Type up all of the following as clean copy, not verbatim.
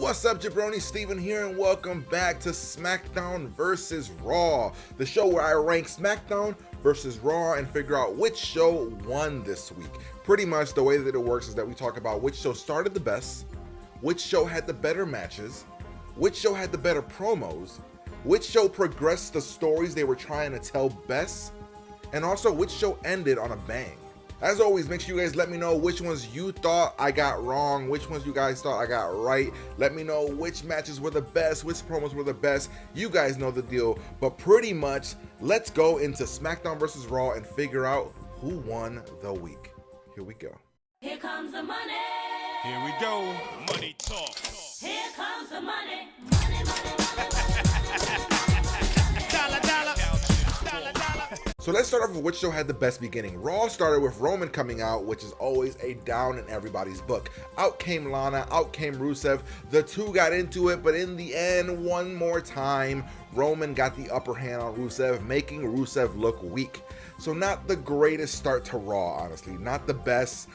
What's up, jabroni? Steven here, and welcome back to SmackDown vs. Raw, the show where I rank SmackDown versus Raw and figure out which show won this week. Pretty much the way that it works is that we talk about which show started the best, which show had the better matches, which show had the better promos, which show progressed the stories they were trying to tell best, and also which show ended on a bang. As always, make sure you guys let me know which ones you thought I got wrong, which ones you guys thought I got right. Let me know which matches were the best, which promos were the best. You guys know the deal, but pretty much, let's go into SmackDown vs. Raw and figure out who won the week. Here we go. Here comes the money. Here we go. Money talk. Here comes the money. Money, money, money, money. Dollar, dollar. Dollar, dollar. So let's start off with which show had the best beginning. Raw started with Roman coming out, which is always a down in everybody's book. Out came Lana, out came Rusev. The two got into it, but in the end, one more time, Roman got the upper hand on Rusev, making Rusev look weak. So not the greatest start to Raw, honestly. Not the best,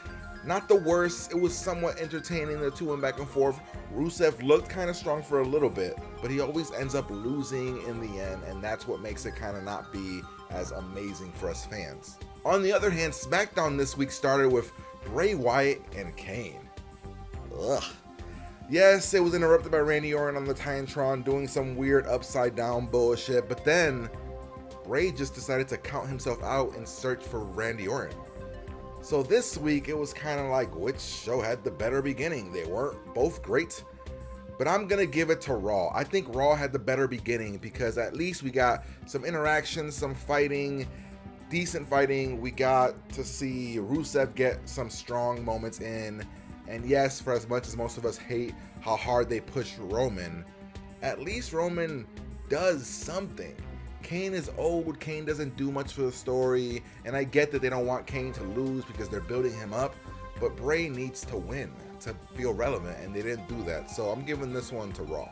not the worst. It was somewhat entertaining. The two went back and forth. Rusev looked kind of strong for a little bit, but he always ends up losing in the end, and that's what makes it kind of not be as amazing for us fans. On the other hand, SmackDown this week started with Bray Wyatt and Kane. Ugh. Yes, it was interrupted by Randy Orton on the Titantron doing some weird upside down bullshit, but then Bray just decided to count himself out and search for Randy Orton. So this week it was kind of like which show had the better beginning. They weren't both great, but I'm gonna give it to Raw. I think Raw had the better beginning because at least we got some interactions, some fighting, decent fighting. We got to see Rusev get some strong moments in, and yes, for as much as most of us hate how hard they push Roman, at least Roman does something. Kane is old, Kane doesn't do much for the story, and I get that they don't want Kane to lose because they're building him up, but Bray needs to win to feel relevant, and they didn't do that, so I'm giving this one to Raw.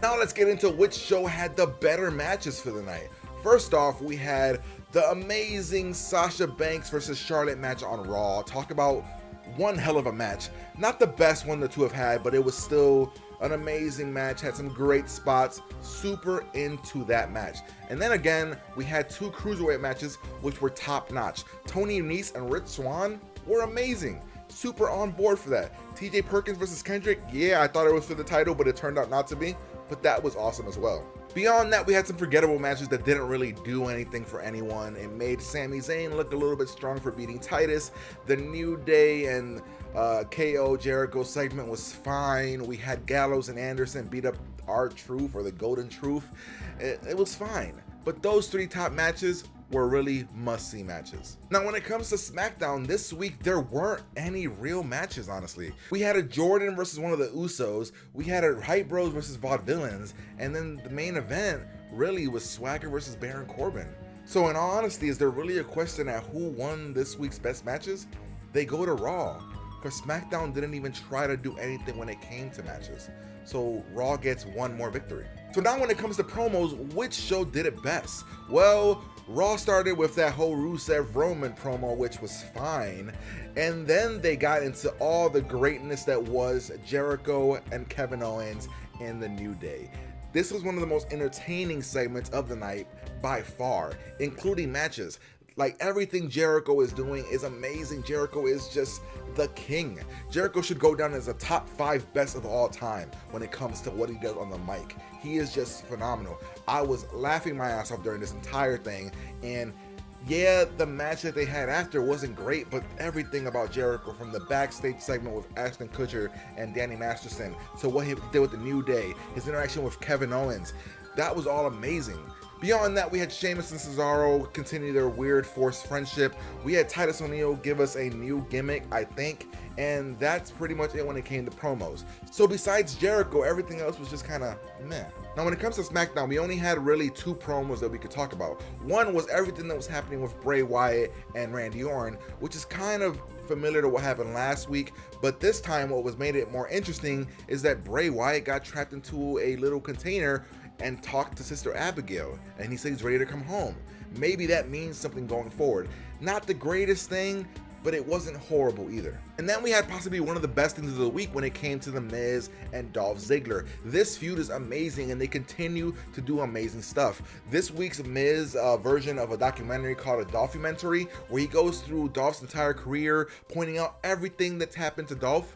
Now let's get into which show had the better matches for the night. First off, we had the amazing Sasha Banks versus Charlotte match on Raw. Talk about one hell of a match. Not the best one the two have had, but it was still an amazing match, had some great spots, super into that match. And then again, we had two cruiserweight matches which were top notch. Tony Nese and Rich Swann were amazing. Super on board for that. TJ Perkins versus Kendrick, yeah, I thought it was for the title, but it turned out not to be, but that was awesome as well. Beyond that, we had some forgettable matches that didn't really do anything for anyone. It made Sami Zayn look a little bit strong for beating Titus. The New Day and KO Jericho segment was fine. We had Gallows and Anderson beat up R-Truth or the Golden Truth. It was fine. But those three top matches were really must-see matches. Now, when it comes to SmackDown this week, there weren't any real matches, honestly. We had a Jordan versus one of the Usos, we had a Hype Bros versus Vaudevillains, and then the main event really was Swagger versus Baron Corbin. So in all honesty, is there really a question at who won this week's best matches? They go to Raw, because SmackDown didn't even try to do anything when it came to matches. So Raw gets one more victory. So now when it comes to promos, which show did it best? Well, Raw started with that whole Rusev Roman promo, which was fine, and then they got into all the greatness that was Jericho and Kevin Owens in the New Day. This was one of the most entertaining segments of the night by far, including matches. Like, everything Jericho is doing is amazing. Jericho is just the king. Jericho should go down as a top 5 best of all time when it comes to what he does on the mic. He is just phenomenal. I was laughing my ass off during this entire thing, and yeah, the match that they had after wasn't great, but everything about Jericho, from the backstage segment with Ashton Kutcher and Danny Masterson, so what he did with the New Day, his interaction with Kevin Owens, that was all amazing. Beyond that, we had Sheamus and Cesaro continue their weird forced friendship. We had Titus O'Neil give us a new gimmick, I think, and that's pretty much it when it came to promos. So besides Jericho, everything else was just kind of meh. Now when it comes to SmackDown, we only had really 2 promos that we could talk about. One was everything that was happening with Bray Wyatt and Randy Orton, which is kind of familiar to what happened last week, but this time what was made it more interesting is that Bray Wyatt got trapped into a little container and talked to Sister Abigail, and he said he's ready to come home. Maybe that means something going forward. Not the greatest thing, but it wasn't horrible either. And then we had possibly one of the best things of the week when it came to The Miz and Dolph Ziggler. This feud is amazing and they continue to do amazing stuff. This week's Miz version of a documentary called a Dolphumentary, where he goes through Dolph's entire career, pointing out everything that's happened to Dolph.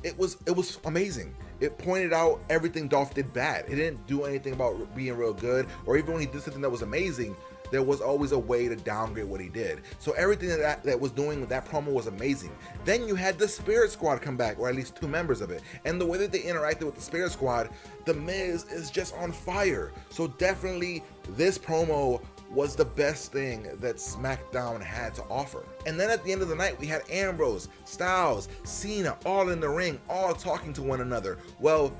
It was amazing. It pointed out everything Dolph did bad. It didn't do anything about being real good, or even when he did something that was amazing, there was always a way to downgrade what he did. So everything that was doing with that promo was amazing. Then you had the Spirit Squad come back, or at least 2 members of it. And the way that they interacted with the Spirit Squad, The Miz is just on fire. So definitely this promo was the best thing that SmackDown had to offer. And then at the end of the night, we had Ambrose, Styles, Cena all in the ring, all talking to one another. Well,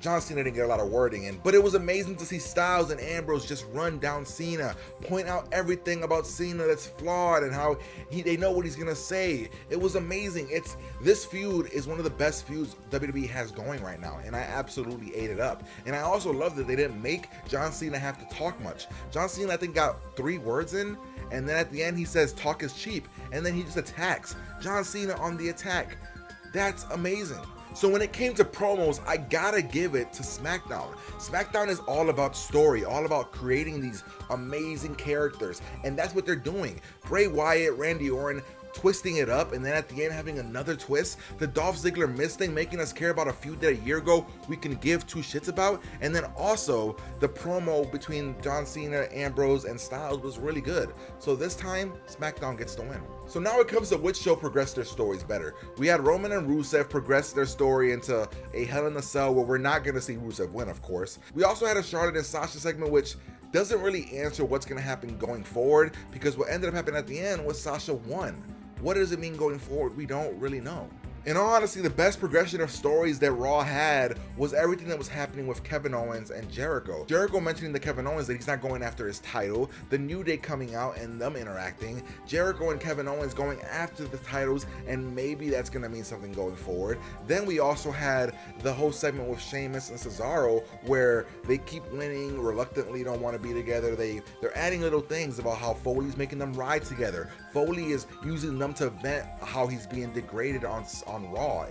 John Cena didn't get a lot of wording in, but it was amazing to see Styles and Ambrose just run down Cena, point out everything about Cena that's flawed and how they know what he's gonna say. It was amazing. This feud is one of the best feuds WWE has going right now, and I absolutely ate it up. And I also love that they didn't make John Cena have to talk much. John Cena, I think, got 3 words in, and then at the end he says talk is cheap, and then he just attacks. John Cena on the attack. That's amazing. So when it came to promos, I gotta give it to SmackDown. SmackDown is all about story, all about creating these amazing characters, and that's what they're doing. Bray Wyatt, Randy Orton, twisting it up, and then at the end having another twist. The Dolph Ziggler Miz thing making us care about a feud that a year ago we can give 2 shits about. And then also the promo between John Cena, Ambrose, and Styles was really good. So this time, SmackDown gets the win. So now it comes to which show progressed their stories better. We had Roman and Rusev progress their story into a Hell in a Cell, where we're not going to see Rusev win, of course. We also had a Charlotte and Sasha segment, which doesn't really answer what's going to happen going forward, because what ended up happening at the end was Sasha won. What does it mean going forward? We don't really know. In all honesty, the best progression of stories that Raw had was everything that was happening with Kevin Owens and Jericho. Jericho mentioning to Kevin Owens that he's not going after his title, the New Day coming out and them interacting, Jericho and Kevin Owens going after the titles, and maybe that's going to mean something going forward. Then we also had the whole segment with Sheamus and Cesaro, where they keep winning, reluctantly don't want to be together. They're adding little things about how Foley's making them ride together. Foley is using them to vent how he's being degraded on Raw.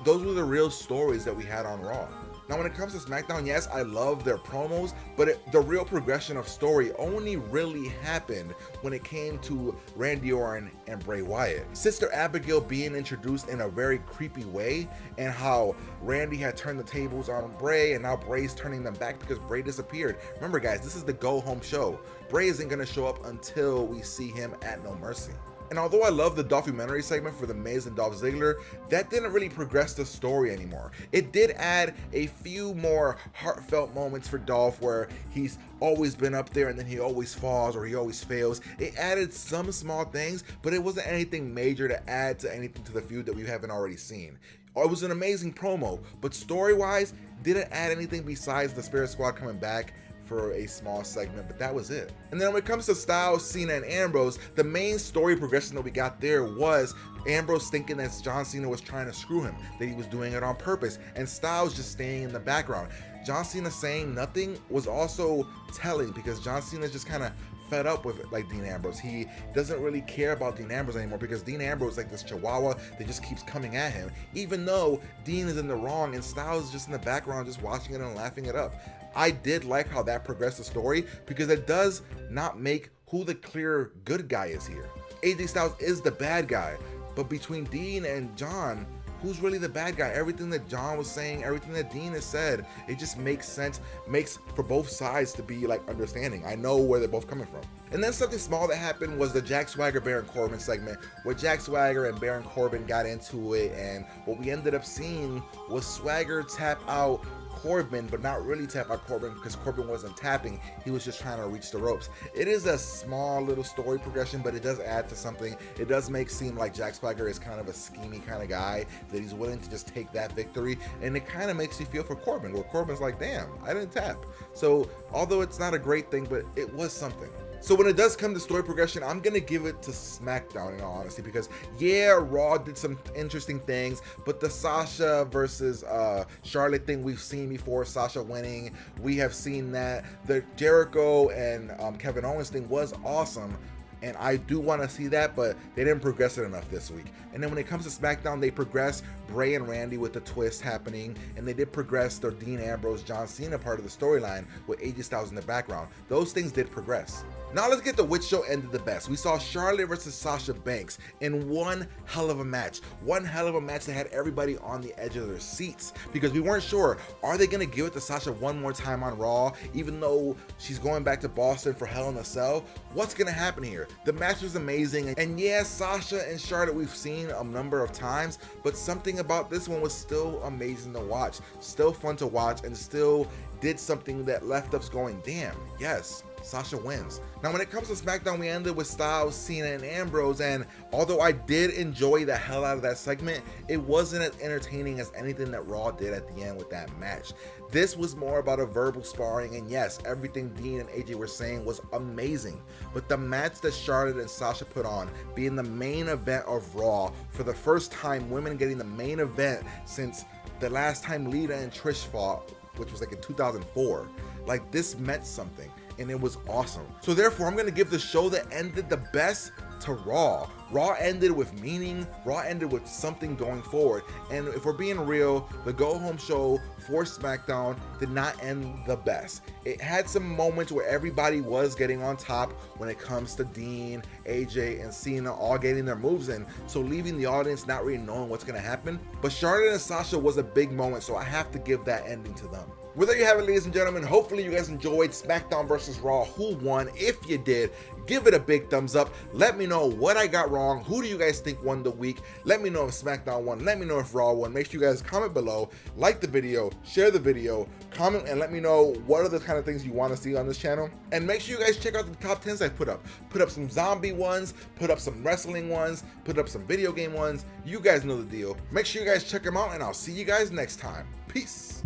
Those were the real stories that we had on Raw. Now when it comes to SmackDown, yes, I love their promos, but the real progression of story only really happened when it came to Randy Orton and Bray Wyatt. Sister Abigail being introduced in a very creepy way, and how Randy had turned the tables on Bray, and now Bray's turning them back because Bray disappeared. Remember guys, this is the go home show. Bray isn't going to show up until we see him at No Mercy. And although I love the documentary segment for The Miz and Dolph Ziggler, that didn't really progress the story anymore. It did add a few more heartfelt moments for Dolph, where he's always been up there and then he always falls or he always fails. It added some small things, but it wasn't anything major to add to anything to the feud that we haven't already seen. It was an amazing promo, but story-wise, didn't add anything besides the Spirit Squad coming back for a small segment, but that was it. And then when it comes to Styles, Cena, and Ambrose, the main story progression that we got there was Ambrose thinking that John Cena was trying to screw him, that he was doing it on purpose, and Styles just staying in the background. John Cena saying nothing was also telling, because John Cena's just kind of fed up with it, like Dean Ambrose. He doesn't really care about Dean Ambrose anymore, because Dean Ambrose is like this chihuahua that just keeps coming at him, even though Dean is in the wrong and Styles is just in the background just watching it and laughing it up. I did like how that progressed the story, because it does not make who the clear good guy is here. AJ Styles is the bad guy, but between Dean and John, who's really the bad guy? Everything that John was saying, everything that Dean has said, it just makes sense, makes for both sides to be like understanding. I know where they're both coming from. And then something small that happened was the Jack Swagger Baron Corbin segment, where Jack Swagger and Baron Corbin got into it, and what we ended up seeing was Swagger tap out Corbin, but not really tap out Corbin, because Corbin wasn't tapping, he was just trying to reach the ropes. It is a small little story progression, but it does add to something. It does make seem like Jack Swagger is kind of a schemy kind of guy, that he's willing to just take that victory, and it kind of makes you feel for Corbin, where Corbin's like, damn, I didn't tap. So although it's not a great thing, but it was something. So when it does come to story progression, I'm going to give it to SmackDown in all honesty, because yeah, Raw did some interesting things, but the Sasha versus Charlotte thing we've seen before, Sasha winning, we have seen that. The Jericho and Kevin Owens thing was awesome, and I do want to see that, but they didn't progress it enough this week. And then when it comes to SmackDown, they progressed Bray and Randy with the twist happening, and they did progress the Dean Ambrose, John Cena part of the storyline with AJ Styles in the background. Those things did progress. Now let's get to which show ended the best. We saw Charlotte versus Sasha Banks in one hell of a match. One hell of a match that had everybody on the edge of their seats, because we weren't sure, are they gonna give it to Sasha one more time on Raw, even though she's going back to Boston for Hell in a Cell? What's gonna happen here? The match was amazing, and yeah, Sasha and Charlotte we've seen a number of times, but something about this one was still amazing to watch, still fun to watch, and still did something that left us going, damn, yes, Sasha wins. Now when it comes to SmackDown, we ended with Styles, Cena, and Ambrose, and although I did enjoy the hell out of that segment, it wasn't as entertaining as anything that Raw did at the end with that match. This was more about a verbal sparring, and yes, everything Dean and AJ were saying was amazing, but the match that Charlotte and Sasha put on, being the main event of Raw, for the first time women getting the main event since the last time Lita and Trish fought, which was like in 2004, like this meant something, and it was awesome. So therefore, I'm gonna give the show that ended the best to Raw. Raw ended with meaning, Raw ended with something going forward, and if we're being real, the go home show for SmackDown did not end the best. It had some moments where everybody was getting on top when it comes to Dean, AJ, and Cena all getting their moves in, so leaving the audience not really knowing what's gonna happen. But Charlotte and Sasha was a big moment, so I have to give that ending to them. Well, there you have it, ladies and gentlemen. Hopefully you guys enjoyed SmackDown versus Raw. Who won? If you did, give it a big thumbs up. Let me know what I got wrong. Who do you guys think won the week? Let me know if SmackDown won. Let me know if Raw won. Make sure you guys comment below, like the video, share the video, comment, and let me know what are the kind of things you want to see on this channel. And make sure you guys check out the top 10s I put up. Put up some zombie ones, put up some wrestling ones, put up some video game ones. You guys know the deal. Make sure you guys check them out, and I'll see you guys next time. Peace.